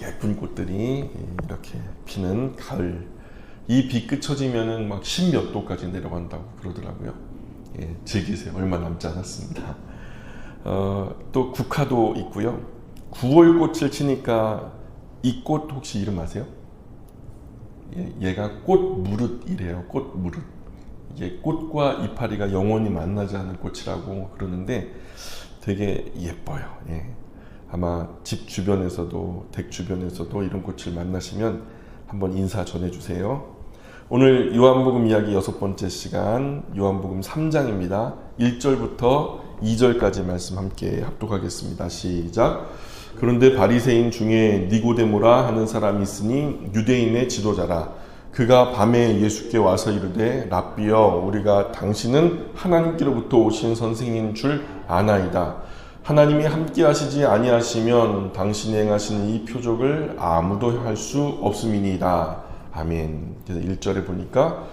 예쁜 꽃들이 이렇게 피는 가을. 이 비 그쳐지면은 막 10몇 도까지 내려간다고 그러더라고요. 예, 즐기세요. 얼마 남지 않았습니다. 또 국화도 있고요. 9월 꽃을 치니까 이 꽃 혹시 이름 아세요? 얘가 꽃무릇이래요. 꽃무릇. 이게 꽃과 이파리가 영원히 만나지 않는 꽃이라고 그러는데 되게 예뻐요. 예. 아마 집 주변에서도 댁 주변에서도 이런 꽃을 만나시면 한번 인사 전해주세요. 오늘 요한복음 이야기 6번째 시간 요한복음 3장입니다. 1절부터 2절까지 말씀 함께 합독하겠습니다. 시작. 그런데 바리새인 중에 니고데모라 하는 사람이 있으니 유대인의 지도자라. 그가 밤에 예수께 와서 이르되 랍비여 우리가 당신은 하나님께로부터 오신 선생인 줄 아나이다. 하나님이 함께 하시지 아니하시면 당신이 행하시는 이 표적을 아무도 할 수 없음이니이다. 아멘. 그래서 1절에 보니까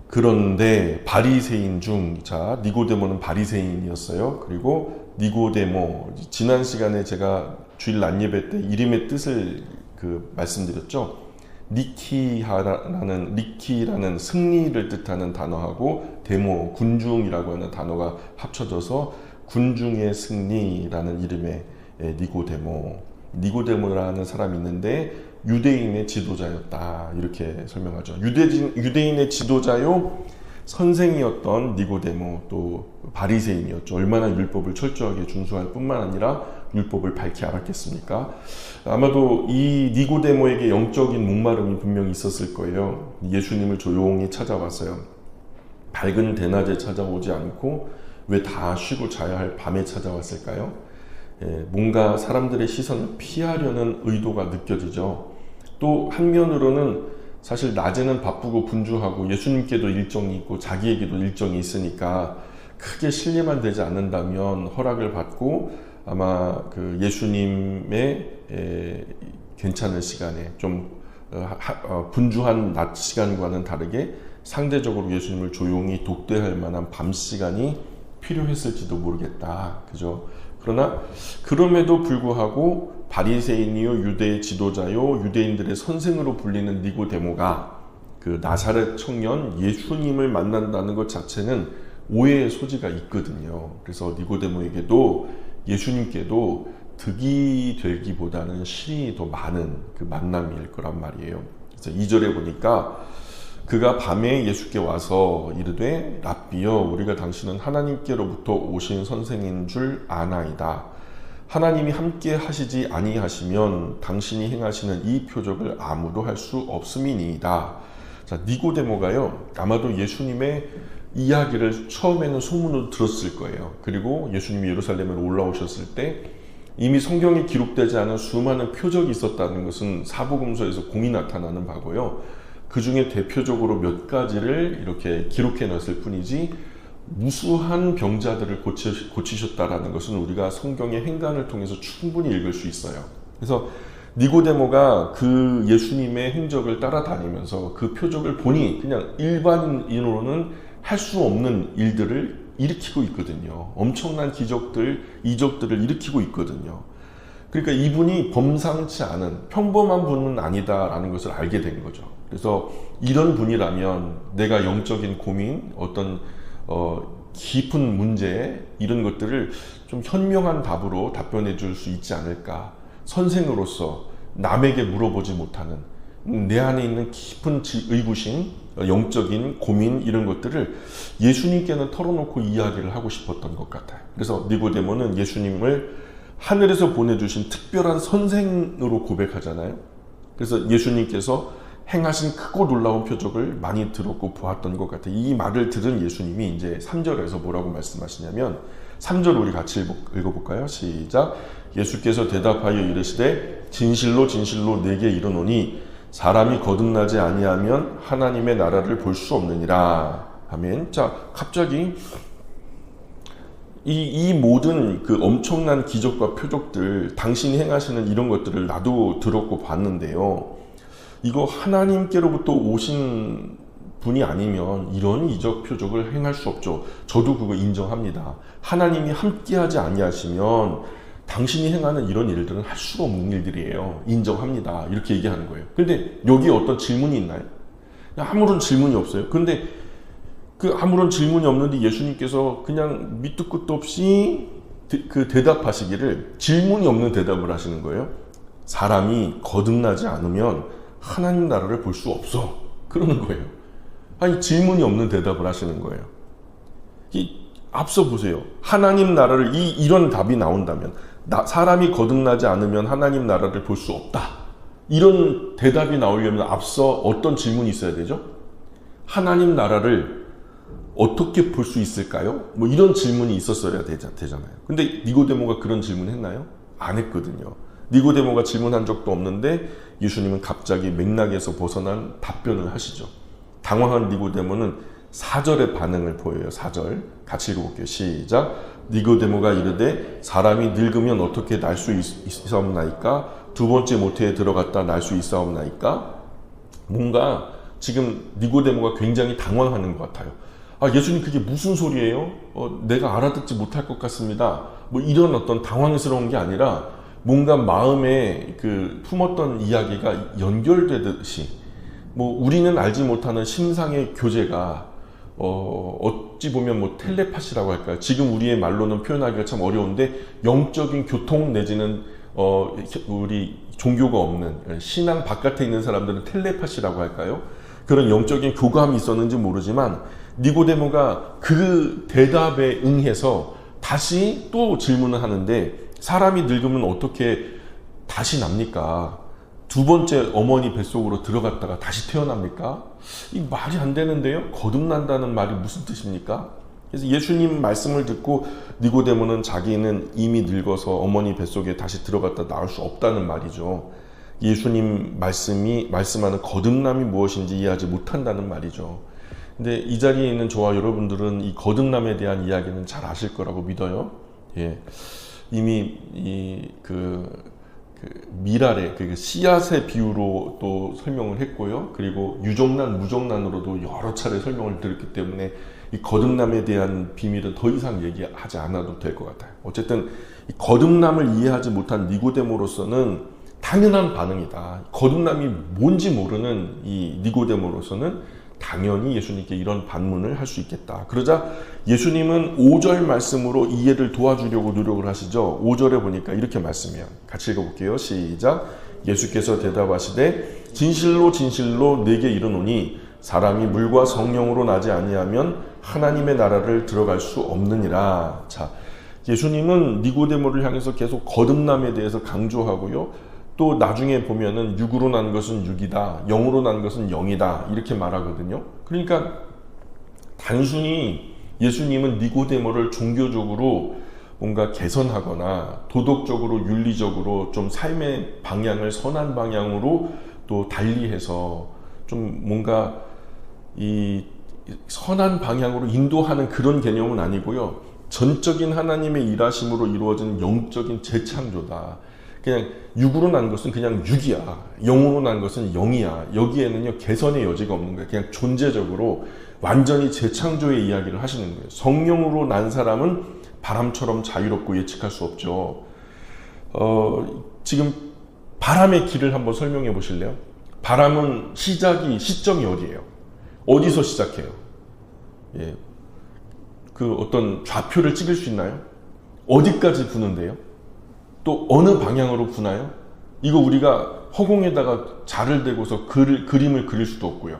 그런데 바리새인 중, 자 니고데모는 바리새인이었어요. 그리고 니고데모, 지난 시간에 제가 주일 안예배 때 이름의 뜻을 말씀드렸죠. 니키라는 승리를 뜻하는 단어하고 데모, 군중이라고 하는 단어가 합쳐져서 군중의 승리라는 이름의 니고데모라는 사람이 있는데 유대인의 지도자였다, 이렇게 설명하죠. 유대인의 지도자요 선생이었던 니고데모, 또 바리새인이었죠. 얼마나 율법을 철저하게 준수할 뿐만 아니라 율법을 밝히 알았겠습니까? 아마도 이 니고데모에게 영적인 목마름이 분명히 있었을 거예요. 예수님을 조용히 찾아왔어요. 밝은 대낮에 찾아오지 않고 왜 다 쉬고 자야 할 밤에 찾아왔을까요? 뭔가 사람들의 시선을 피하려는 의도가 느껴지죠. 또 한면으로는 사실 낮에는 바쁘고 분주하고 예수님께도 일정이 있고 자기에게도 일정이 있으니까 크게 실례만 되지 않는다면 허락을 받고 아마 예수님의 괜찮은 시간에 좀 분주한 낮 시간과는 다르게 상대적으로 예수님을 조용히 독대할 만한 밤 시간이 필요했을지도 모르겠다. 그죠? 그러나 그럼에도 불구하고 바리새인이요 유대의 지도자요 유대인들의 선생으로 불리는 니고데모가 그 나사렛 청년 예수님을 만난다는 것 자체는 오해의 소지가 있거든요. 그래서 니고데모에게도 예수님께도 득이 되기보다는 실이 더 많은 그 만남일 거란 말이에요. 그래서 2절에 보니까 그가 밤에 예수께 와서 이르되 랍비여 우리가 당신은 하나님께로부터 오신 선생인 줄 아나이다. 하나님이 함께 하시지 아니하시면 당신이 행하시는 이 표적을 아무도 할 수 없음이니이다. 자, 니고데모가요 아마도 예수님의 이야기를 처음에는 소문으로 들었을 거예요. 그리고 예수님이 예루살렘으로 올라오셨을 때 이미 성경에 기록되지 않은 수많은 표적이 있었다는 것은 사복음서에서 공이 나타나는 바고요. 그 중에 대표적으로 몇 가지를 이렇게 기록해 놨을 뿐이지 무수한 병자들을 고치셨다라는 것은 우리가 성경의 행간을 통해서 충분히 읽을 수 있어요. 그래서 니고데모가 그 예수님의 행적을 따라다니면서 그 표적을 보니 그냥 일반인으로는 할 수 없는 일들을 일으키고 있거든요. 엄청난 기적들, 이적들을 일으키고 있거든요. 그러니까 이분이 범상치 않은 평범한 분은 아니다라는 것을 알게 된 거죠. 그래서 이런 분이라면 내가 영적인 고민, 어떤 깊은 문제 이런 것들을 좀 현명한 답으로 답변해 줄 수 있지 않을까. 선생으로서 남에게 물어보지 못하는 내 안에 있는 깊은 의구심, 영적인 고민 이런 것들을 예수님께는 털어놓고 이야기를 하고 싶었던 것 같아요. 그래서 니고데모는 예수님을 하늘에서 보내주신 특별한 선생으로 고백하잖아요. 그래서 예수님께서 행하신 크고 놀라운 표적을 많이 들었고 보았던 것 같아요. 이 말을 들은 예수님이 이제 3절에서 뭐라고 말씀하시냐면 3절 우리 같이 읽어볼까요? 시작. 예수께서 대답하여 이르시되 진실로 진실로 내게 이르노니 사람이 거듭나지 아니하면 하나님의 나라를 볼 수 없느니라. 아멘. 자, 갑자기 이 모든 그 엄청난 기적과 표적들, 당신이 행하시는 이런 것들을 나도 들었고 봤는데요. 이거 하나님께로부터 오신 분이 아니면 이런 이적 표적을 행할 수 없죠. 저도 그거 인정합니다. 하나님이 함께하지 아니하시면 당신이 행하는 이런 일들은 할 수가 없는 일들이에요. 인정합니다. 이렇게 얘기하는 거예요. 근데 여기에 어떤 질문이 있나요? 아무런 질문이 없어요. 근데 그 아무런 질문이 없는데 예수님께서 그냥 밑도 끝도 없이 그 대답하시기를 질문이 없는 대답을 하시는 거예요. 사람이 거듭나지 않으면 하나님 나라를 볼 수 없어. 그러는 거예요. 아니, 질문이 없는 대답을 하시는 거예요. 앞서 보세요. 하나님 나라를 이런 답이 나온다면 사람이 거듭나지 않으면 하나님 나라를 볼 수 없다. 이런 대답이 나오려면 앞서 어떤 질문이 있어야 되죠? 하나님 나라를 어떻게 볼 수 있을까요? 뭐 이런 질문이 있었어야 되잖아요. 근데 니고데모가 그런 질문 했나요? 안 했거든요. 니고데모가 질문한 적도 없는데 예수님은 갑자기 맥락에서 벗어난 답변을 하시죠. 당황한 니고데모는 4절의 반응을 보여요. 4절 같이 읽어볼게요. 시작. 니고데모가 이르되 사람이 늙으면 어떻게 날 수 있사옵나이까? 두 번째 모태에 들어갔다 날 수 있사옵나이까? 뭔가 지금 니고데모가 굉장히 당황하는 것 같아요. 예수님 그게 무슨 소리예요? 내가 알아듣지 못할 것 같습니다. 뭐 이런 어떤 당황스러운 게 아니라 뭔가 마음에 품었던 이야기가 연결되듯이 뭐 우리는 알지 못하는 심상의 교제가 어찌 보면 뭐 텔레파시라고 할까요? 지금 우리의 말로는 표현하기가 참 어려운데 영적인 교통 내지는 우리 종교가 없는 신앙 바깥에 있는 사람들은 텔레파시라고 할까요? 그런 영적인 교감이 있었는지 모르지만 니고데모가 그 대답에 응해서 다시 또 질문을 하는데 사람이 늙으면 어떻게 다시 납니까? 두 번째 어머니 뱃속으로 들어갔다가 다시 태어납니까? 이 말이 안 되는데요? 거듭난다는 말이 무슨 뜻입니까? 그래서 예수님 말씀을 듣고 니고데모는 자기는 이미 늙어서 어머니 뱃속에 다시 들어갔다 나올 수 없다는 말이죠. 예수님 말씀하는 거듭남이 무엇인지 이해하지 못한다는 말이죠. 근데 이 자리에 있는 저와 여러분들은 이 거듭남에 대한 이야기는 잘 아실 거라고 믿어요. 예. 이미 미랄의 씨앗의 비유로 또 설명을 했고요. 그리고 유정란, 무정란으로도 여러 차례 설명을 드렸기 때문에 이 거듭남에 대한 비밀은 더 이상 얘기하지 않아도 될 것 같아요. 어쨌든 이 거듭남을 이해하지 못한 니고데모로서는 당연한 반응이다. 거듭남이 뭔지 모르는 이 니고데모로서는 당연히 예수님께 이런 반문을 할 수 있겠다. 그러자 예수님은 5절 말씀으로 이해를 도와주려고 노력을 하시죠. 5절에 보니까 이렇게 말씀해요. 같이 읽어볼게요. 시작. 예수께서 대답하시되 진실로 진실로 내게 이르노니 사람이 물과 성령으로 나지 아니하면 하나님의 나라를 들어갈 수 없느니라. 자, 예수님은 니고데모를 향해서 계속 거듭남에 대해서 강조하고요. 또 나중에 보면은 육으로 난 것은 육이다, 영으로 난 것은 영이다 이렇게 말하거든요. 그러니까 단순히 예수님은 니고데모를 종교적으로 뭔가 개선하거나 도덕적으로 윤리적으로 좀 삶의 방향을 선한 방향으로 또 달리해서 좀 뭔가 이 선한 방향으로 인도하는 그런 개념은 아니고요. 전적인 하나님의 일하심으로 이루어진 영적인 재창조다. 그냥 육으로 난 것은 그냥 육이야. 영으로 난 것은 영이야. 여기에는요 개선의 여지가 없는 거예요. 그냥 존재적으로 완전히 재창조의 이야기를 하시는 거예요. 성령으로 난 사람은 바람처럼 자유롭고 예측할 수 없죠. 지금 바람의 길을 한번 설명해 보실래요? 바람은 시점이 어디예요? 어디서 시작해요? 예. 그 어떤 좌표를 찍을 수 있나요? 어디까지 부는데요? 또 어느 방향으로 부나요? 이거 우리가 허공에다가 자를 대고서 그림을 그릴 수도 없고요.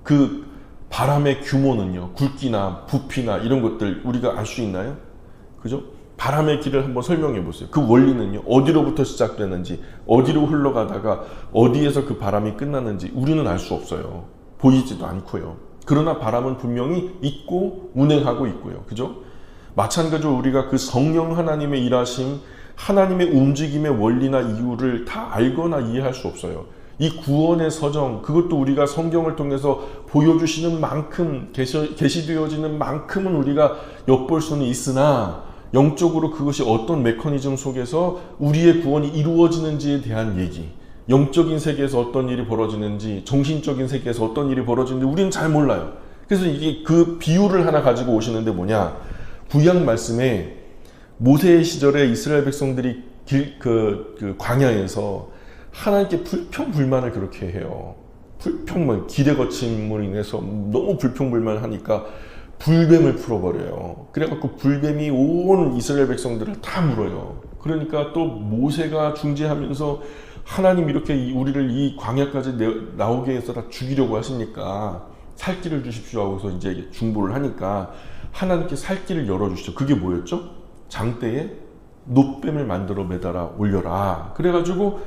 그 바람의 규모는요, 굵기나 부피나 이런 것들 우리가 알 수 있나요? 그죠? 바람의 길을 한번 설명해 보세요. 그 원리는요, 어디로부터 시작되는지, 어디로 흘러가다가 어디에서 그 바람이 끝나는지 우리는 알 수 없어요. 보이지도 않고요. 그러나 바람은 분명히 있고 운행하고 있고요. 그죠? 마찬가지로 우리가 그 성령 하나님의 일하심, 하나님의 움직임의 원리나 이유를 다 알거나 이해할 수 없어요. 이 구원의 서정, 그것도 우리가 성경을 통해서 보여주시는 만큼, 계시되어지는 만큼은 우리가 엿볼 수는 있으나 영적으로 그것이 어떤 메커니즘 속에서 우리의 구원이 이루어지는지에 대한 얘기, 영적인 세계에서 어떤 일이 벌어지는지, 정신적인 세계에서 어떤 일이 벌어지는지 우리는 잘 몰라요. 그래서 이게 그 비유를 하나 가지고 오시는데 뭐냐, 구약 말씀에 모세의 시절에 이스라엘 백성들이 그 광야에서 하나님께 불평불만을 그렇게 해요. 불평만, 길에 거침으로 인해서 너무 불평불만하니까 불뱀을 풀어버려요. 그래갖고 불뱀이 온 이스라엘 백성들을 다 물어요. 그러니까 또 모세가 중재하면서 하나님 이렇게 우리를 이 광야까지 나오게 해서 다 죽이려고 하시니까 살 길을 주십시오 하고서 이제 중보를 하니까 하나님께 살 길을 열어주시죠. 그게 뭐였죠? 장대에 놋뱀을 만들어 매달아 올려라. 그래가지고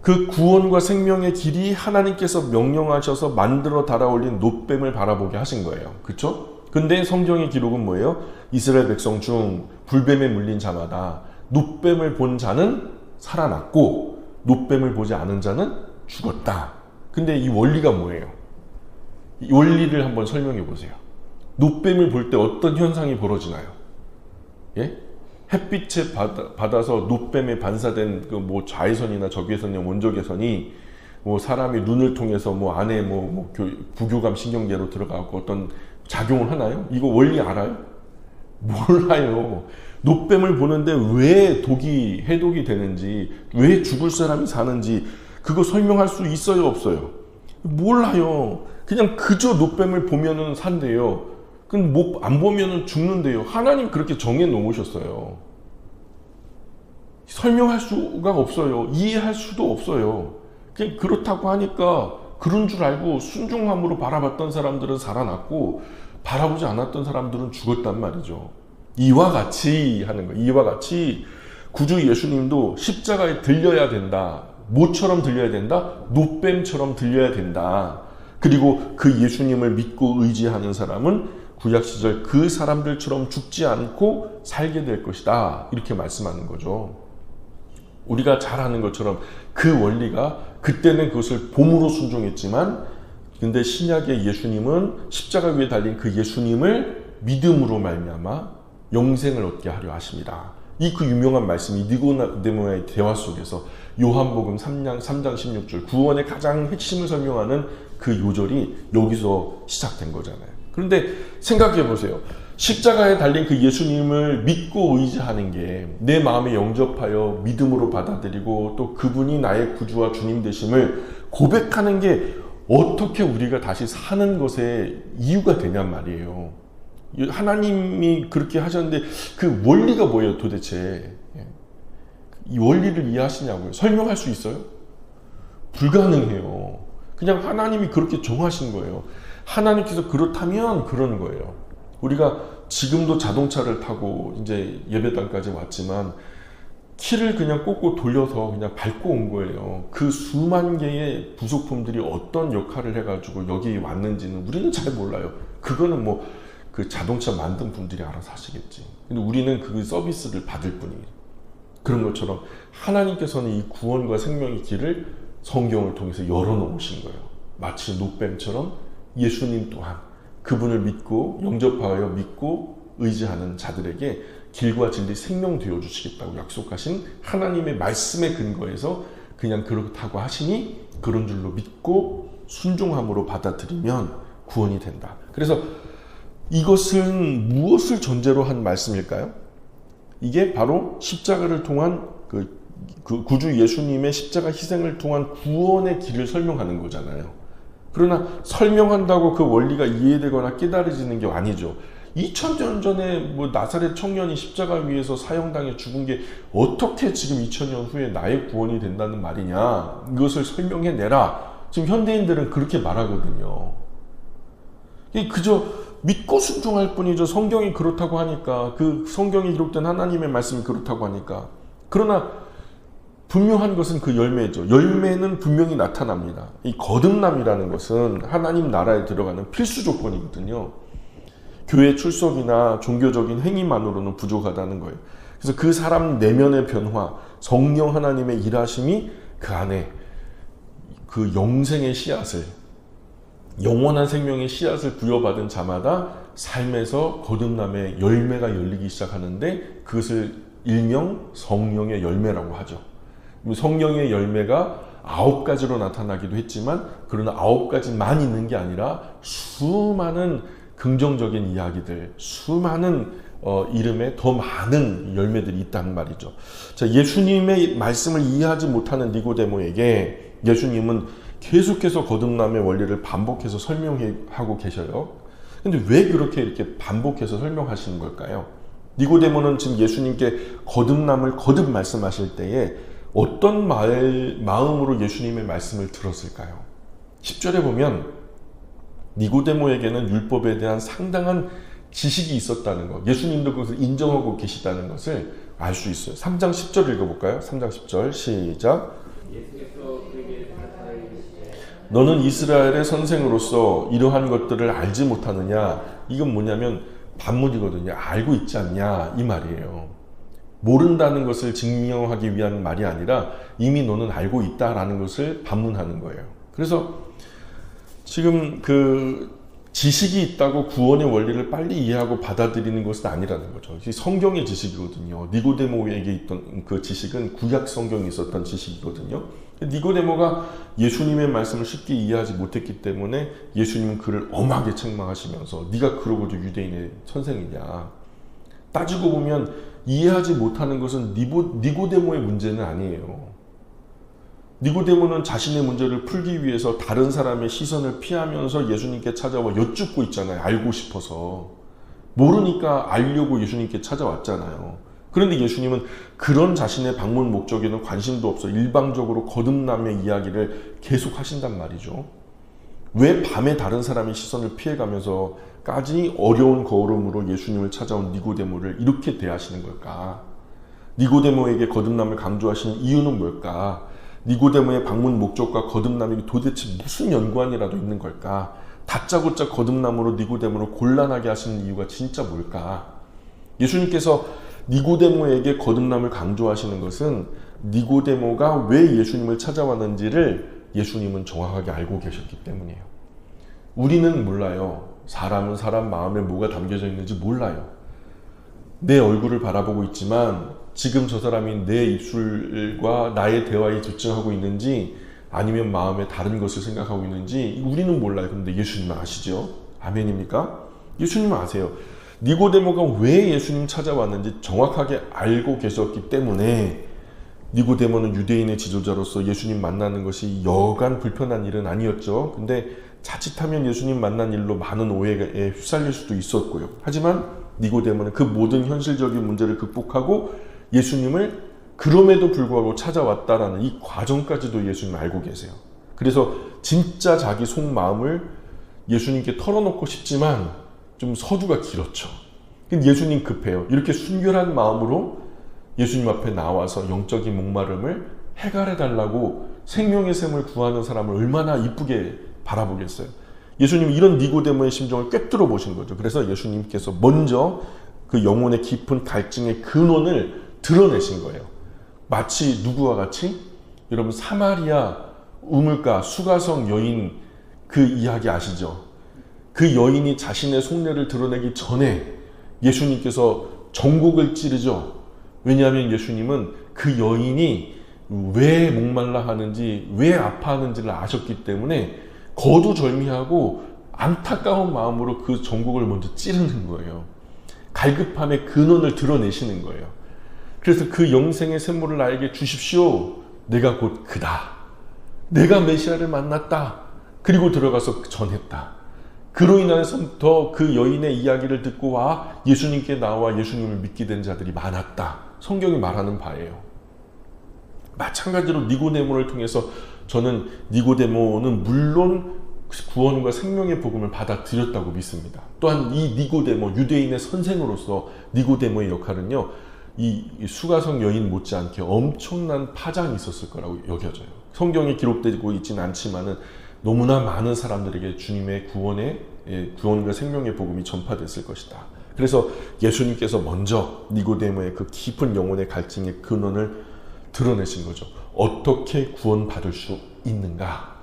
그 구원과 생명의 길이 하나님께서 명령하셔서 만들어 달아올린 놋뱀을 바라보게 하신 거예요. 그렇죠? 근데 성경의 기록은 뭐예요? 이스라엘 백성 중 불뱀에 물린 자마다 놋뱀을 본 자는 살아났고 놋뱀을 보지 않은 자는 죽었다. 근데 이 원리가 뭐예요? 이 원리를 한번 설명해 보세요. 놋뱀을 볼 때 어떤 현상이 벌어지나요? 예? 햇빛에 받아서 놋뱀에 반사된 그 뭐 좌회선이나 적외선이나 원적외선이 뭐 사람이 눈을 통해서 뭐 안에 부교감 신경계로 들어가고 어떤 작용을 하나요? 이거 원리 알아요? 몰라요. 놋뱀을 보는데 왜 해독이 되는지, 왜 죽을 사람이 사는지 그거 설명할 수 있어요, 없어요? 몰라요. 그냥 그저 놋뱀을 보면은 산대요. 그럼 안 보면은 죽는데요. 하나님 그렇게 정해 놓으셨어요. 설명할 수가 없어요. 이해할 수도 없어요. 그냥 그렇다고 하니까 그런 줄 알고 순종함으로 바라봤던 사람들은 살아났고 바라보지 않았던 사람들은 죽었단 말이죠. 이와 같이 하는 거예요. 이와 같이 구주 예수님도 십자가에 들려야 된다. 뭐처럼 들려야 된다? 놋뱀처럼 들려야 된다. 그리고 그 예수님을 믿고 의지하는 사람은 구약시절 그 사람들처럼 죽지 않고 살게 될 것이다. 이렇게 말씀하는 거죠. 우리가 잘 아는 것처럼 그 원리가 그때는 그것을 봄으로 순종했지만 근데 신약의 예수님은 십자가 위에 달린 그 예수님을 믿음으로 말미암아 영생을 얻게 하려 하십니다. 이 그 유명한 말씀이 니고데모의 대화 속에서 요한복음 3장 16절 구원의 가장 핵심을 설명하는 그 요절이 여기서 시작된 거잖아요. 그런데 생각해 보세요. 십자가에 달린 그 예수님을 믿고 의지하는 게 내 마음에 영접하여 믿음으로 받아들이고 또 그분이 나의 구주와 주님 되심을 고백하는 게 어떻게 우리가 다시 사는 것의 이유가 되냔 말이에요. 하나님이 그렇게 하셨는데 그 원리가 뭐예요 도대체? 이 원리를 이해하시냐고요? 설명할 수 있어요? 불가능해요. 그냥 하나님이 그렇게 정하신 거예요. 하나님께서 그렇다면 그런 거예요. 우리가 지금도 자동차를 타고 이제 예배당까지 왔지만 키를 그냥 꽂고 돌려서 그냥 밟고 온 거예요. 그 수만 개의 부속품들이 어떤 역할을 해가지고 여기 왔는지는 우리는 잘 몰라요. 그거는 뭐 그 자동차 만든 분들이 알아서 하시겠지. 근데 우리는 그 서비스를 받을 뿐이에요. 그런 것처럼 하나님께서는 이 구원과 생명의 길을 성경을 통해서 열어놓으신 거예요. 마치 놋뱀처럼 예수님 또한 그분을 믿고 영접하여 믿고 의지하는 자들에게 길과 진리 생명 되어주시겠다고 약속하신 하나님의 말씀에 근거해서 그냥 그렇다고 하시니 그런 줄로 믿고 순종함으로 받아들이면 구원이 된다. 그래서 이것은 무엇을 전제로 한 말씀일까요? 이게 바로 십자가를 통한 그 구주 예수님의 십자가 희생을 통한 구원의 길을 설명하는 거잖아요. 그러나 설명한다고 그 원리가 이해되거나 깨달아지는 게 아니죠. 2000년 전에 뭐 나사렛 청년이 십자가 위에서 사형당해 죽은 게 어떻게 지금 2000년 후에 나의 구원이 된다는 말이냐. 이것을 설명해내라. 지금 현대인들은 그렇게 말하거든요. 그저 믿고 순종할 뿐이죠. 성경이 그렇다고 하니까, 그 성경에 기록된 하나님의 말씀이 그렇다고 하니까. 그러나 분명한 것은 그 열매죠. 열매는 분명히 나타납니다. 이 거듭남이라는 것은 하나님 나라에 들어가는 필수 조건이거든요. 교회 출석이나 종교적인 행위만으로는 부족하다는 거예요. 그래서 그 사람 내면의 변화, 성령 하나님의 일하심이 그 안에 그 영생의 씨앗을, 영원한 생명의 씨앗을 부여받은 자마다 삶에서 거듭남의 열매가 열리기 시작하는데 그것을 일명 성령의 열매라고 하죠. 성령의 열매가 9가지로 나타나기도 했지만 그러나 9가지만 있는 게 아니라 수많은 긍정적인 이야기들, 수많은 이름에 더 많은 열매들이 있다는 말이죠. 자, 예수님의 말씀을 이해하지 못하는 니고데모에게 예수님은 계속해서 거듭남의 원리를 반복해서 설명하고 계셔요. 근데 왜 그렇게 이렇게 반복해서 설명하시는 걸까요? 니고데모는 지금 예수님께 거듭남을 거듭 말씀하실 때에 어떤 마음으로 예수님의 말씀을 들었을까요? 10절에 보면 니고데모에게는 율법에 대한 상당한 지식이 있었다는 것, 예수님도 그것을 인정하고 계시다는 것을 알 수 있어요. 3장 10절 읽어볼까요? 3장 10절 시작. 너는 이스라엘의 선생으로서 이러한 것들을 알지 못하느냐? 이건 뭐냐면 반문이거든요. 알고 있지 않냐? 이 말이에요. 모른다는 것을 증명하기 위한 말이 아니라 이미 너는 알고 있다라는 것을 반문하는 거예요. 그래서 지금 그 지식이 있다고 구원의 원리를 빨리 이해하고 받아들이는 것은 아니라는 거죠. 성경의 지식이거든요. 니고데모에게 있던 그 지식은 구약 성경에 있었던 지식이거든요. 니고데모가 예수님의 말씀을 쉽게 이해하지 못했기 때문에 예수님은 그를 엄하게 책망하시면서 네가 그러고도 유대인의 선생이냐. 따지고 보면 이해하지 못하는 것은 니고데모의 문제는 아니에요. 니고데모는 자신의 문제를 풀기 위해서 다른 사람의 시선을 피하면서 예수님께 찾아와 여쭙고 있잖아요. 알고 싶어서. 모르니까 알려고 예수님께 찾아왔잖아요. 그런데 예수님은 그런 자신의 방문 목적에는 관심도 없어 일방적으로 거듭남의 이야기를 계속 하신단 말이죠. 왜 밤에 다른 사람의 시선을 피해가면서까지 어려운 걸음으로 예수님을 찾아온 니고데모를 이렇게 대하시는 걸까? 니고데모에게 거듭남을 강조하시는 이유는 뭘까? 니고데모의 방문 목적과 거듭남이 도대체 무슨 연관이라도 있는 걸까? 다짜고짜 거듭남으로 니고데모를 곤란하게 하시는 이유가 진짜 뭘까? 예수님께서 니고데모에게 거듭남을 강조하시는 것은 니고데모가 왜 예수님을 찾아왔는지를 예수님은 정확하게 알고 계셨기 때문이에요. 우리는 몰라요. 사람은 사람 마음에 뭐가 담겨져 있는지 몰라요. 내 얼굴을 바라보고 있지만 지금 저 사람이 내 입술과 나의 대화에 집중하고 있는지 아니면 마음에 다른 것을 생각하고 있는지 우리는 몰라요. 그런데 예수님은 아시죠? 아멘입니까? 예수님은 아세요. 니고데모가 왜 예수님 찾아왔는지 정확하게 알고 계셨기 때문에 니고데모는 유대인의 지도자로서 예수님 만나는 것이 여간 불편한 일은 아니었죠. 근데 자칫하면 예수님 만난 일로 많은 오해에 휩쓸릴 수도 있었고요. 하지만 니고데모는 그 모든 현실적인 문제를 극복하고 예수님을 그럼에도 불구하고 찾아왔다라는 이 과정까지도 예수님 알고 계세요. 그래서 진짜 자기 속마음을 예수님께 털어놓고 싶지만 좀 서두가 길었죠. 예수님 급해요. 이렇게 순결한 마음으로 예수님 앞에 나와서 영적인 목마름을 해결해달라고 생명의 샘을 구하는 사람을 얼마나 이쁘게 바라보겠어요. 예수님은 이런 니고데모의 심정을 꿰뚫어 보신 거죠. 그래서 예수님께서 먼저 그 영혼의 깊은 갈증의 근원을 드러내신 거예요. 마치 누구와 같이? 여러분 사마리아 우물가 수가성 여인 그 이야기 아시죠? 그 여인이 자신의 속내를 드러내기 전에 예수님께서 전곡을 찌르죠. 왜냐하면 예수님은 그 여인이 왜 목말라 하는지 왜 아파하는지를 아셨기 때문에 거두절미하고 안타까운 마음으로 그 전곡을 먼저 찌르는 거예요. 갈급함의 근원을 드러내시는 거예요. 그래서 그 영생의 샘물을 나에게 주십시오. 내가 곧 그다. 내가 메시아를 만났다. 그리고 들어가서 전했다. 그로 인해서부터 그 여인의 이야기를 듣고 와 예수님께 나와 예수님을 믿게 된 자들이 많았다. 성경이 말하는 바예요. 마찬가지로 니고데모를 통해서 저는 니고데모는 물론 구원과 생명의 복음을 받아들였다고 믿습니다. 또한 이 니고데모, 유대인의 선생으로서 니고데모의 역할은요, 이 수가성 여인 못지않게 엄청난 파장이 있었을 거라고 여겨져요. 성경에 기록되고 있지는 않지만은 너무나 많은 사람들에게 주님의 구원과 생명의 복음이 전파됐을 것이다. 그래서 예수님께서 먼저 니고데모의 그 깊은 영혼의 갈증의 근원을 드러내신 거죠. 어떻게 구원받을 수 있는가?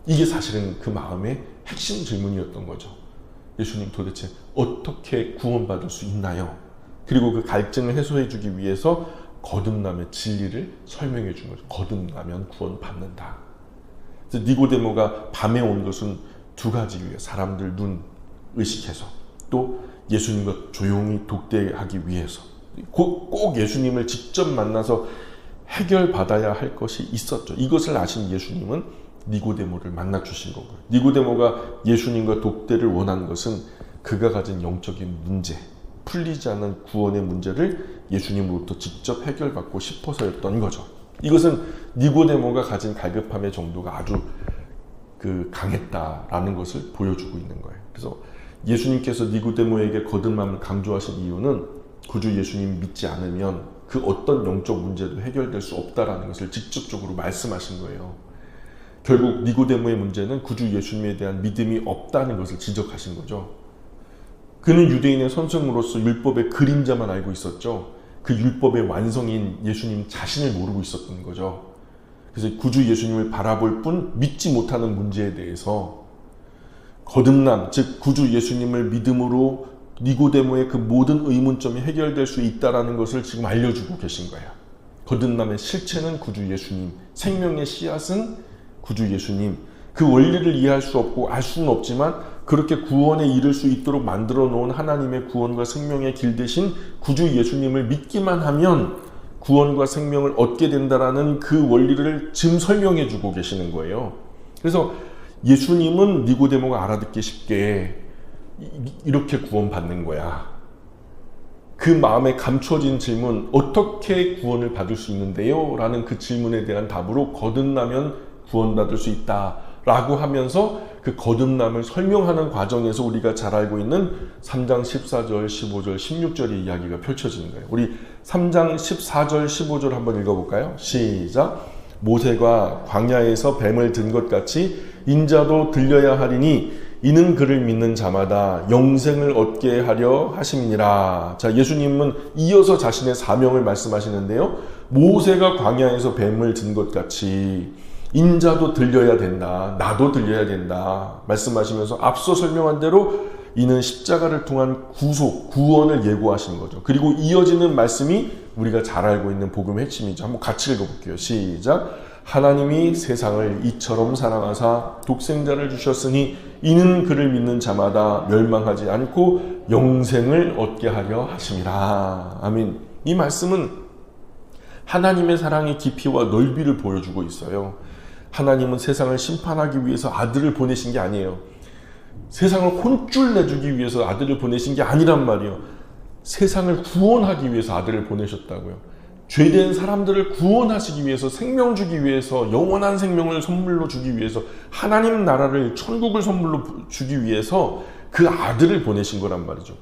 이게 사실은 그 마음의 핵심 질문이었던 거죠. 예수님 도대체 어떻게 구원받을 수 있나요? 그리고 그 갈증을 해소해 주기 위해서 거듭남의 진리를 설명해 준 거죠. 거듭나면 구원받는다. 그래서 니고데모가 밤에 온 것은 두 가지 이유예요. 사람들 눈 의식해서 또 예수님과 조용히 독대하기 위해서 꼭 예수님을 직접 만나서 해결받아야 할 것이 있었죠. 이것을 아신 예수님은 니고데모를 만나 주신 거고요. 니고데모가 예수님과 독대를 원한 것은 그가 가진 영적인 문제, 풀리지 않은 구원의 문제를 예수님으로부터 직접 해결받고 싶어서였던 거죠. 이것은 니고데모가 가진 갈급함의 정도가 아주 강했다라는 것을 보여주고 있는 거예요. 그래서 예수님께서 니고데모에게 거듭남을 강조하신 이유는 구주 예수님 믿지 않으면 그 어떤 영적 문제도 해결될 수 없다라는 것을 직접적으로 말씀하신 거예요. 결국 니고데모의 문제는 구주 예수님에 대한 믿음이 없다는 것을 지적하신 거죠. 그는 유대인의 선생으로서 율법의 그림자만 알고 있었죠. 그 율법의 완성인 예수님 자신을 모르고 있었던 거죠. 그래서 구주 예수님을 바라볼 뿐 믿지 못하는 문제에 대해서 거듭남, 즉 구주 예수님을 믿음으로 니고데모의 그 모든 의문점이 해결될 수 있다는 것을 지금 알려주고 계신 거예요. 거듭남의 실체는 구주 예수님, 생명의 씨앗은 구주 예수님. 그 원리를 이해할 수 없고 알 수는 없지만 그렇게 구원에 이를 수 있도록 만들어 놓은 하나님의 구원과 생명의 길 대신 구주 예수님을 믿기만 하면 구원과 생명을 얻게 된다라는 그 원리를 지금 설명해 주고 계시는 거예요. 그래서 예수님은 니고데모가 알아듣기 쉽게 이렇게 구원받는 거야. 그 마음에 감춰진 질문, 어떻게 구원을 받을 수 있는데요? 라는 그 질문에 대한 답으로 거듭나면 구원받을 수 있다 라고 하면서 그 거듭남을 설명하는 과정에서 우리가 잘 알고 있는 3장 14절, 15절, 16절의 이야기가 펼쳐지는 거예요. 우리 3장 14절, 15절 한번 읽어볼까요? 시작! 모세가 광야에서 뱀을 든 것 같이 인자도 들려야 하리니 이는 그를 믿는 자마다 영생을 얻게 하려 하심이니라. 자, 예수님은 이어서 자신의 사명을 말씀하시는데요. 모세가 광야에서 뱀을 든 것 같이 인자도 들려야 된다. 나도 들려야 된다. 말씀하시면서 앞서 설명한 대로 이는 십자가를 통한 구속, 구원을 예고하시는 거죠. 그리고 이어지는 말씀이 우리가 잘 알고 있는 복음의 핵심이죠. 한번 같이 읽어볼게요. 시작! 하나님이 세상을 이처럼 사랑하사 독생자를 주셨으니 이는 그를 믿는 자마다 멸망하지 않고 영생을 얻게 하려 하심이라. 아멘. 이 말씀은 하나님의 사랑의 깊이와 넓이를 보여주고 있어요. 하나님은 세상을 심판하기 위해서 아들을 보내신 게 아니에요. 세상을 혼쭐 내주기 위해서 아들을 보내신 게 아니란 말이에요. 세상을 구원하기 위해서 아들을 보내셨다고요. 죄된 사람들을 구원하시기 위해서, 생명 주기 위해서, 영원한 생명을 선물로 주기 위해서, 하나님 나라를, 천국을 선물로 주기 위해서 그 아들을 보내신 거란 말이죠.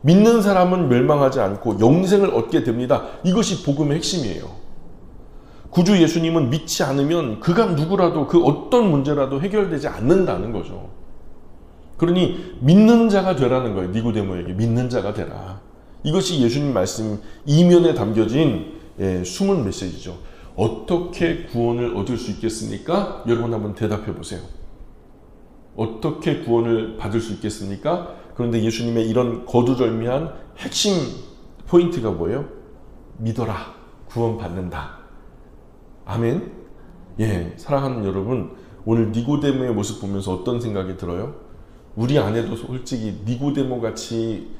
믿는 사람은 멸망하지 않고 영생을 얻게 됩니다. 이것이 복음의 핵심이에요. 구주 예수님은 믿지 않으면 그가 누구라도 그 어떤 문제라도 해결되지 않는다는 거죠. 그러니 믿는 자가 되라는 거예요. 니고데모에게 믿는 자가 되라. 이것이 예수님 말씀 이면에 담겨진 숨은 메시지죠. 어떻게 구원을 얻을 수 있겠습니까? 여러분 한번 대답해 보세요. 어떻게 구원을 받을 수 있겠습니까? 그런데 예수님의 이런 거두절미한 핵심 포인트가 뭐예요? 믿어라. 구원받는다. 아멘. 사랑하는 여러분, 오늘 니고데모의 모습 보면서 어떤 생각이 들어요? 우리 안에도 솔직히 니고데모 같이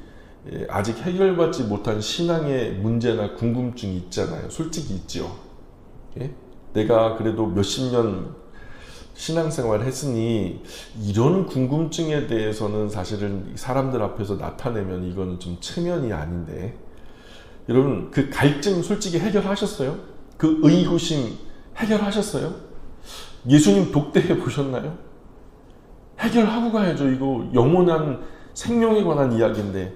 아직 해결받지 못한 신앙의 문제나 궁금증이 있잖아요. 솔직히 있죠. 내가 그래도 몇십 년 신앙생활을 했으니 이런 궁금증에 대해서는 사실은 사람들 앞에서 나타내면 이거는 좀 체면이 아닌데, 여러분 그 갈증 솔직히 해결하셨어요? 그 의구심 해결하셨어요? 예수님 독대해 보셨나요? 해결하고 가야죠. 이거 영원한 생명에 관한 이야기인데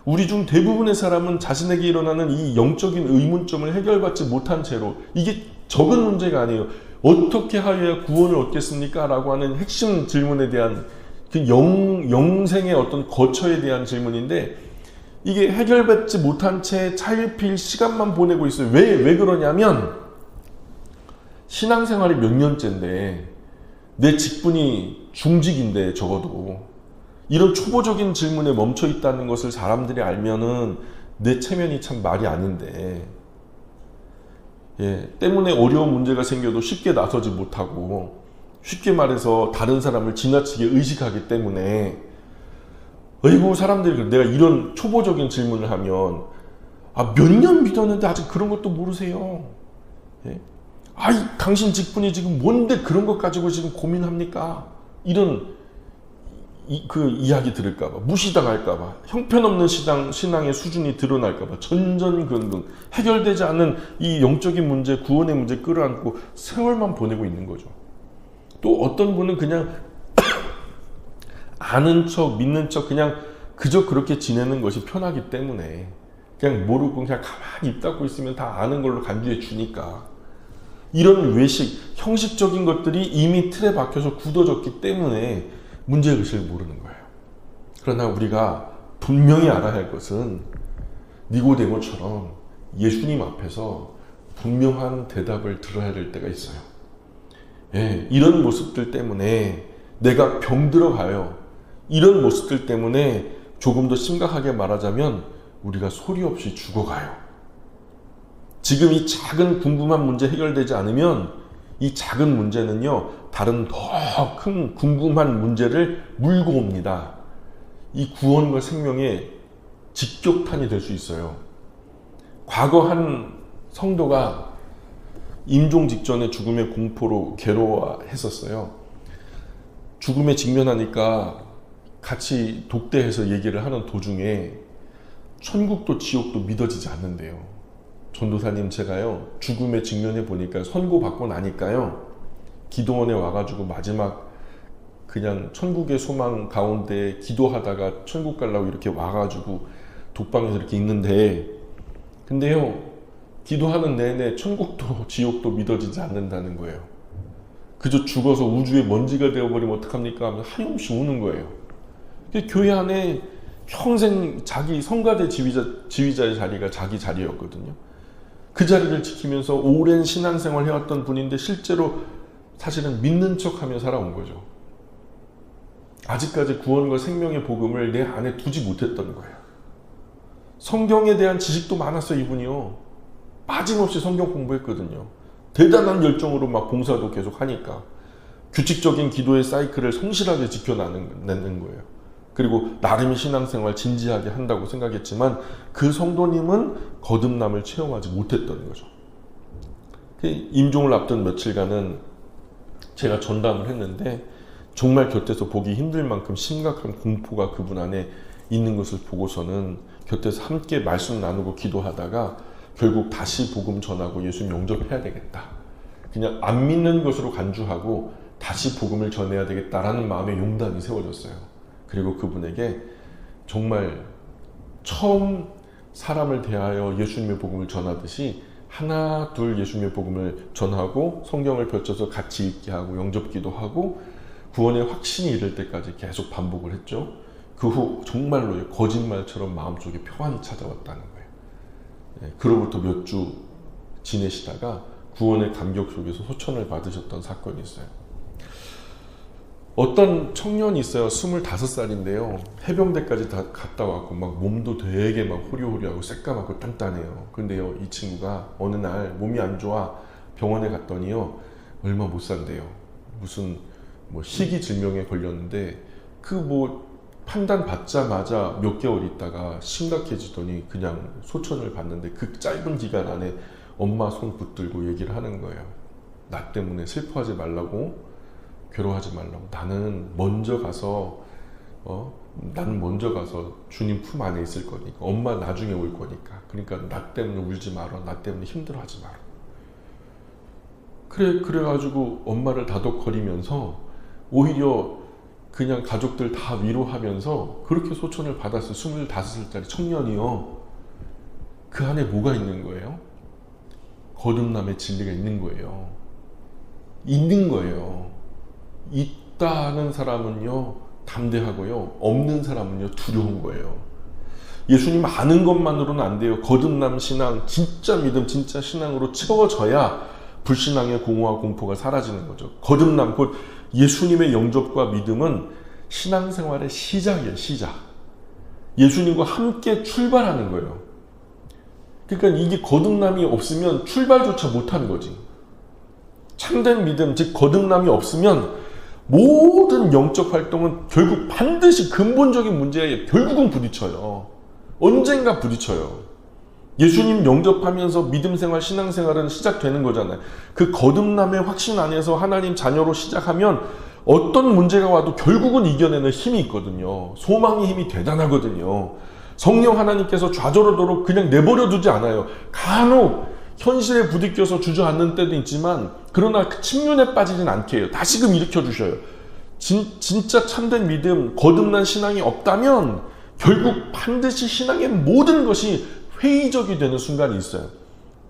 우리 중 대부분의 사람은 자신에게 일어나는 이 영적인 의문점을 해결받지 못한 채로, 이게 적은 문제가 아니에요. 어떻게 하여야 구원을 얻겠습니까? 라고 하는 핵심 질문에 대한 그 영생의 어떤 거처에 대한 질문인데, 이게 해결받지 못한 채 차일피일 시간만 보내고 있어요. 왜 그러냐면 신앙생활이 몇 년째인데, 내 직분이 중직인데 적어도 이런 초보적인 질문에 멈춰 있다는 것을 사람들이 알면은 내 체면이 참 말이 아닌데, 때문에 어려운 문제가 생겨도 쉽게 나서지 못하고, 쉽게 말해서 다른 사람을 지나치게 의식하기 때문에 어이구, 사람들이 내가 이런 초보적인 질문을 하면, 몇 년 믿었는데 아직 그런 것도 모르세요. 예? 당신 직분이 지금 뭔데 그런 것 가지고 지금 고민합니까? 이런 그 이야기 들을까봐, 무시당할까봐, 형편없는 신앙의 수준이 드러날까봐 전전긍긍 해결되지 않는 이 영적인 문제, 구원의 문제 끌어안고 세월만 보내고 있는 거죠. 또 어떤 분은 그냥 아는 척, 믿는 척 그냥 그저 그렇게 지내는 것이 편하기 때문에 그냥 모르고 그냥 가만히 입 닫고 있으면 다 아는 걸로 간주해 주니까, 이런 외식, 형식적인 것들이 이미 틀에 박혀서 굳어졌기 때문에 문제의식을 모르는 거예요. 그러나 우리가 분명히 알아야 할 것은 니고데모처럼 예수님 앞에서 분명한 대답을 들어야 될 때가 있어요. 예, 이런 모습들 때문에 내가 병들어가요. 이런 모습들 때문에 조금 더 심각하게 말하자면 우리가 소리 없이 죽어가요. 지금 이 작은 궁금한 문제 해결되지 않으면 이 작은 문제는요, 다른 더 큰 궁금한 문제를 물고 옵니다. 이 구원과 생명의 직격탄이 될 수 있어요. 과거 한 성도가 임종 직전에 죽음의 공포로 괴로워했었어요. 죽음에 직면하니까 같이 독대해서 얘기를 하는 도중에 천국도 지옥도 믿어지지 않는데요. 전도사님, 제가요 죽음에 직면해 보니까 선고받고 나니까요 기도원에 와가지고 마지막 그냥 천국의 소망 가운데 기도하다가 천국 가려고 이렇게 와가지고 독방에서 이렇게 있는데, 근데요 기도하는 내내 천국도 지옥도 믿어지지 않는다는 거예요. 그저 죽어서 우주의 먼지가 되어버리면 어떡합니까 하면서 하염없이 우는 거예요. 교회 안에 평생 자기 성가대 지휘자의 자리가 자기 자리였거든요. 그 자리를 지키면서 오랜 신앙생활 해왔던 분인데 실제로 사실은 믿는 척하며 살아온 거죠. 아직까지 구원과 생명의 복음을 내 안에 두지 못했던 거예요. 성경에 대한 지식도 많았어요. 이분이요 빠짐없이 성경 공부했거든요. 대단한 열정으로 막 봉사도 계속 하니까 규칙적인 기도의 사이클을 성실하게 지켜내는 거예요. 그리고 나름의 신앙생활 진지하게 한다고 생각했지만 그 성도님은 거듭남을 체험하지 못했던 거죠. 임종을 앞둔 며칠간은 제가 전담을 했는데 정말 곁에서 보기 힘들 만큼 심각한 공포가 그분 안에 있는 것을 보고서는 곁에서 함께 말씀 나누고 기도하다가 결국 다시 복음 전하고 예수님 영접해야 되겠다. 그냥 안 믿는 것으로 간주하고 다시 복음을 전해야 되겠다라는 마음의 용단이 세워졌어요. 그리고 그분에게 정말 처음 사람을 대하여 예수님의 복음을 전하듯이 하나 둘 예수님의 복음을 전하고 성경을 펼쳐서 같이 읽게 하고 영접기도 하고 구원의 확신이 이를 때까지 계속 반복을 했죠. 그 후 정말로 거짓말처럼 마음속에 평안이 찾아왔다는 거예요. 그로부터 몇 주 지내시다가 구원의 감격 속에서 소천을 받으셨던 사건이 있어요. 어떤 청년이 있어요. 25살인데요. 해병대까지 다 갔다 왔고 막 몸도 되게 막 호리호리하고 새까맣고 단단해요. 근데요, 이 친구가 어느 날 몸이 안 좋아 병원에 갔더니요, 얼마 못 산대요. 무슨 희귀질병에 걸렸는데 그 판단 받자마자 몇 개월 있다가 심각해지더니 그냥 소천을 받는데 그 짧은 기간 안에 엄마 손 붙들고 얘기를 하는 거예요. 나 때문에 슬퍼하지 말라고, 괴로워하지 말라고. 나는 먼저 가서 주님 품 안에 있을 거니까. 엄마 나중에 올 거니까. 그러니까 나 때문에 울지 마라. 나 때문에 힘들어하지 마라. 그래가지고 엄마를 다독거리면서 오히려 그냥 가족들 다 위로하면서 그렇게 소천을 받았어요. 25살짜리 청년이요. 그 안에 뭐가 있는 거예요? 거듭남의 진리가 있는 거예요. 있는 거예요. 있다는 사람은요 담대하고요, 없는 사람은요 두려운 거예요. 예수님 아는 것만으로는 안 돼요. 거듭남 신앙, 진짜 믿음, 진짜 신앙으로 채워져야 불신앙의 공허와 공포가 사라지는 거죠. 거듭남, 곧 예수님의 영접과 믿음은 신앙생활의 시작이에요. 시작. 예수님과 함께 출발하는 거예요. 그러니까 이게 거듭남이 없으면 출발조차 못하는 거지. 참된 믿음, 즉 거듭남이 없으면 모든 영적 활동은 결국 반드시 근본적인 문제에 결국은 부딪혀요. 언젠가 부딪혀요. 예수님 영접하면서 믿음 생활, 신앙 생활은 시작되는 거잖아요. 그 거듭남의 확신 안에서 하나님 자녀로 시작하면 어떤 문제가 와도 결국은 이겨내는 힘이 있거든요. 소망의 힘이 대단하거든요. 성령 하나님께서 좌절하도록 그냥 내버려 두지 않아요. 간혹 현실에 부딪혀서 주저앉는 때도 있지만 그러나 그 침륜에 빠지진 않게 해요. 다시금 일으켜 주셔요. 진짜 참된 믿음, 거듭난 신앙이 없다면 결국 반드시 신앙의 모든 것이 회의적이 되는 순간이 있어요.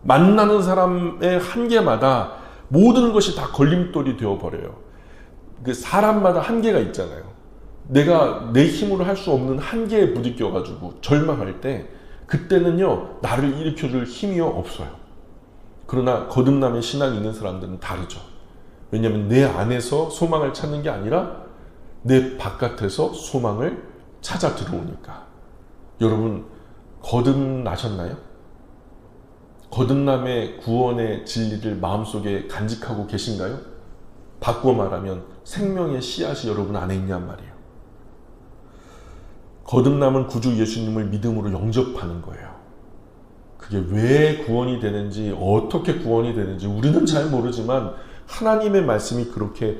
만나는 사람의 한계마다 모든 것이 다 걸림돌이 되어버려요. 그 사람마다 한계가 있잖아요. 내가 내 힘으로 할 수 없는 한계에 부딪혀가지고 절망할 때 그때는요 나를 일으켜줄 힘이요 없어요. 그러나 거듭남의 신앙이 있는 사람들은 다르죠. 왜냐하면 내 안에서 소망을 찾는 게 아니라 내 바깥에서 소망을 찾아 들어오니까. 여러분 거듭나셨나요? 거듭남의 구원의 진리를 마음속에 간직하고 계신가요? 바꾸어 말하면 생명의 씨앗이 여러분 안에 있냔 말이에요. 거듭남은 구주 예수님을 믿음으로 영접하는 거예요. 그게 왜 구원이 되는지, 어떻게 구원이 되는지 우리는 잘 모르지만 하나님의 말씀이 그렇게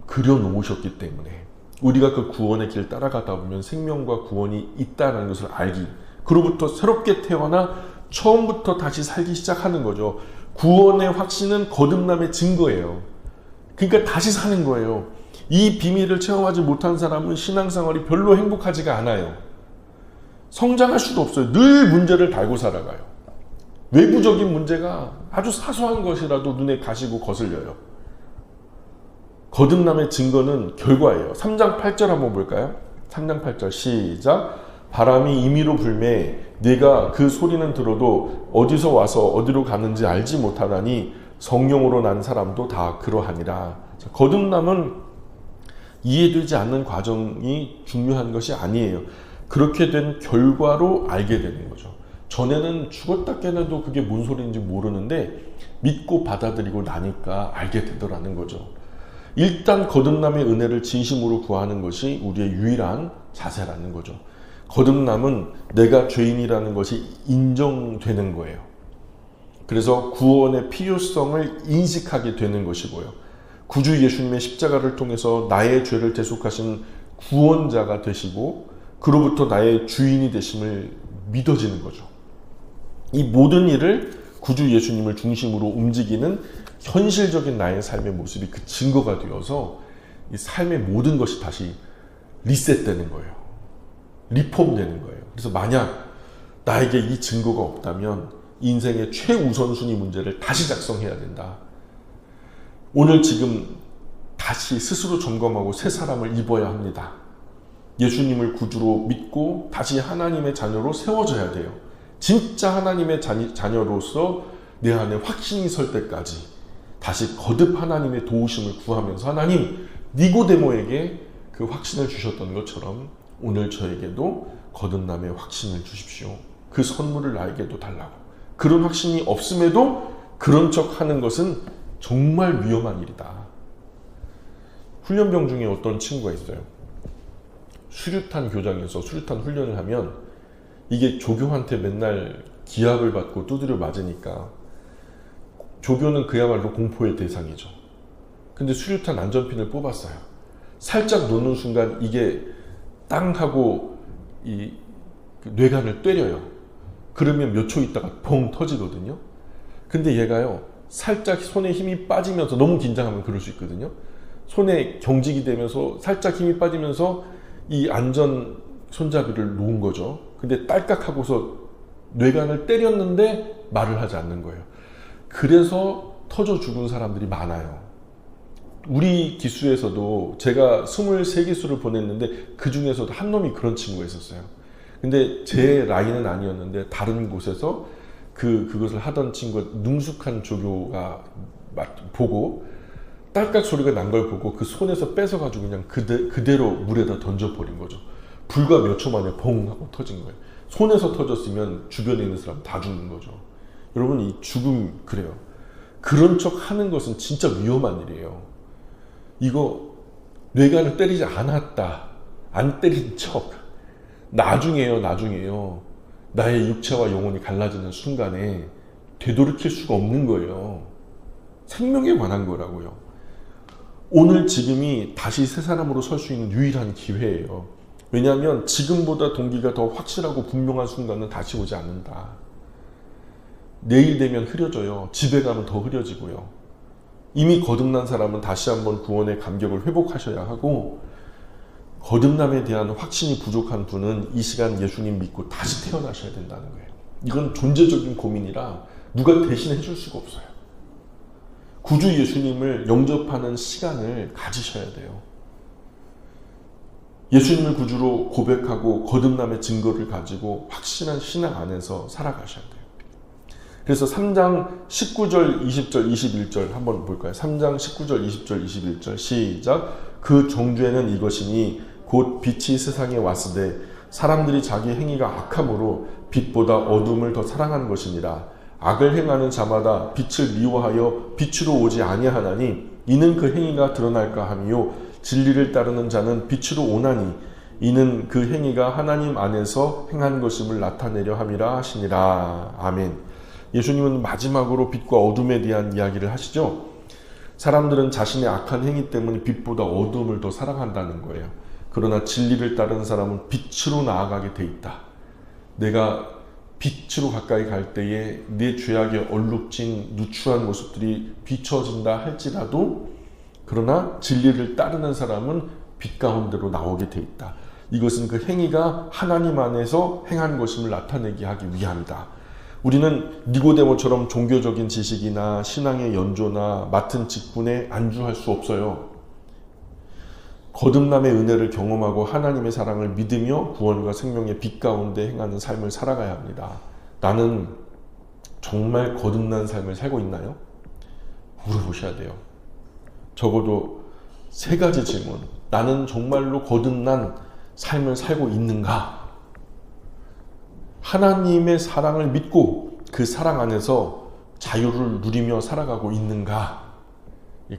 그려놓으셨기 때문에 우리가 그 구원의 길 따라가다 보면 생명과 구원이 있다는 것을 알기, 그로부터 새롭게 태어나 처음부터 다시 살기 시작하는 거죠. 구원의 확신은 거듭남의 증거예요. 그러니까 다시 사는 거예요. 이 비밀을 체험하지 못한 사람은 신앙생활이 별로 행복하지가 않아요. 성장할 수도 없어요. 늘 문제를 달고 살아가요. 외부적인 문제가 아주 사소한 것이라도 눈에 가시고 거슬려요. 거듭남의 증거는 결과예요. 3장 8절 한번 볼까요? 3장 8절 시작. 바람이 임의로 불매 네가 그 소리는 들어도 어디서 와서 어디로 가는지 알지 못하다니 성령으로 난 사람도 다 그러하니라. 거듭남은 이해되지 않는 과정이 중요한 것이 아니에요. 그렇게 된 결과로 알게 되는 거죠. 전에는 죽었다 깨어나도 그게 뭔 소리인지 모르는데 믿고 받아들이고 나니까 알게 되더라는 거죠. 일단 거듭남의 은혜를 진심으로 구하는 것이 우리의 유일한 자세라는 거죠. 거듭남은 내가 죄인이라는 것이 인정되는 거예요. 그래서 구원의 필요성을 인식하게 되는 것이고요. 구주 예수님의 십자가를 통해서 나의 죄를 대속하신 구원자가 되시고 그로부터 나의 주인이 되심을 믿어지는 거죠. 이 모든 일을 구주 예수님을 중심으로 움직이는 현실적인 나의 삶의 모습이 그 증거가 되어서 이 삶의 모든 것이 다시 리셋되는 거예요. 리폼되는 거예요. 그래서 만약 나에게 이 증거가 없다면 인생의 최우선순위 문제를 다시 작성해야 된다. 오늘 지금 다시 스스로 점검하고 새 사람을 입어야 합니다. 예수님을 구주로 믿고 다시 하나님의 자녀로 세워져야 돼요. 진짜 하나님의 자녀로서 내 안에 확신이 설 때까지 다시 거듭 하나님의 도우심을 구하면서 하나님 니고데모에게 그 확신을 주셨던 것처럼 오늘 저에게도 거듭남의 확신을 주십시오. 그 선물을 나에게도 달라고. 그런 확신이 없음에도 그런 척 하는 것은 정말 위험한 일이다. 훈련병 중에 어떤 친구가 있어요. 수류탄 교장에서 수류탄 훈련을 하면 이게 조교한테 맨날 기합을 받고 두드려 맞으니까 조교는 그야말로 공포의 대상이죠. 근데 수류탄 안전핀을 뽑았어요. 살짝 놓는 순간 이게 땅 하고 이 뇌관을 때려요. 그러면 몇 초 있다가 펑 터지거든요. 근데 얘가요 살짝 손에 힘이 빠지면서, 너무 긴장하면 그럴 수 있거든요. 손에 경직이 되면서 살짝 힘이 빠지면서 이 안전 손잡이를 놓은 거죠. 근데 딸깍 하고서 뇌관을 때렸는데 말을 하지 않는 거예요. 그래서 터져 죽은 사람들이 많아요. 우리 기수에서도 제가 23기수를 보냈는데 그 중에서도 한 놈이 그런 친구가 있었어요. 근데 제 라인은 아니었는데 다른 곳에서 그것을 하던 친구가, 능숙한 조교가 보고 딸깍 소리가 난 걸 보고 그 손에서 뺏어가지고 그냥 그대로 물에다 던져버린 거죠. 불과 몇 초 만에 봉 하고 터진 거예요. 손에서 터졌으면 주변에 있는 사람 다 죽는 거죠. 여러분, 이 죽음 그래요. 그런 척 하는 것은 진짜 위험한 일이에요. 이거 뇌관을 때리지 않았다. 안 때린 척. 나중에요. 나의 육체와 영혼이 갈라지는 순간에 되돌이킬 수가 없는 거예요. 생명에 관한 거라고요. 오늘 지금이 다시 새 사람으로 설 수 있는 유일한 기회예요. 왜냐하면 지금보다 동기가 더 확실하고 분명한 순간은 다시 오지 않는다. 내일 되면 흐려져요. 집에 가면 더 흐려지고요. 이미 거듭난 사람은 다시 한번 구원의 감격을 회복하셔야 하고, 거듭남에 대한 확신이 부족한 분은 이 시간 예수님 믿고 다시 태어나셔야 된다는 거예요. 이건 존재적인 고민이라 누가 대신해 줄 수가 없어요. 구주 예수님을 영접하는 시간을 가지셔야 돼요. 예수님을 구주로 고백하고 거듭남의 증거를 가지고 확실한 신앙 안에서 살아가셔야 돼요. 그래서 3장 19절, 20절, 21절 한번 볼까요? 3장 19절, 20절, 21절 시작. 그 정죄는 이것이니 곧 빛이 세상에 왔으되 사람들이 자기 행위가 악함으로 빛보다 어둠을 더 사랑한 것이니라. 악을 행하는 자마다 빛을 미워하여 빛으로 오지 아니하나니 이는 그 행위가 드러날까 함이요 진리를 따르는 자는 빛으로 오나니 이는 그 행위가 하나님 안에서 행한 것임을 나타내려 함이라 하시니라. 아멘. 예수님은 마지막으로 빛과 어둠에 대한 이야기를 하시죠. 사람들은 자신의 악한 행위 때문에 빛보다 어둠을 더 사랑한다는 거예요. 그러나 진리를 따르는 사람은 빛으로 나아가게 돼 있다. 내가 빛으로 가까이 갈 때에 내 죄악에 얼룩진 누추한 모습들이 비춰진다 할지라도, 그러나 진리를 따르는 사람은 빛 가운데로 나오게 돼 있다. 이것은 그 행위가 하나님 안에서 행한 것임을 나타내게 하기 위함이다. 우리는 니고데모처럼 종교적인 지식이나 신앙의 연조나 맡은 직분에 안주할 수 없어요. 거듭남의 은혜를 경험하고 하나님의 사랑을 믿으며 구원과 생명의 빛 가운데 행하는 삶을 살아가야 합니다. 나는 정말 거듭난 삶을 살고 있나요? 물어보셔야 돼요. 적어도 3가지 질문. 나는 정말로 거듭난 삶을 살고 있는가? 하나님의 사랑을 믿고 그 사랑 안에서 자유를 누리며 살아가고 있는가?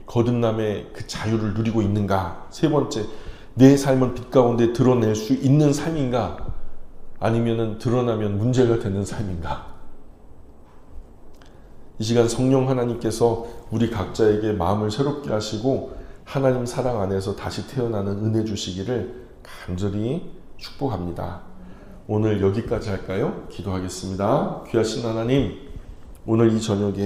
거듭남의 그 자유를 누리고 있는가? 3번째, 내 삶은 빛 가운데 드러낼 수 있는 삶인가? 아니면 드러나면 문제가 되는 삶인가? 이 시간 성령 하나님께서 우리 각자에게 마음을 새롭게 하시고 하나님 사랑 안에서 다시 태어나는 은혜 주시기를 간절히 축복합니다. 오늘 여기까지 할까요? 기도하겠습니다. 귀하신 하나님, 오늘 이 저녁에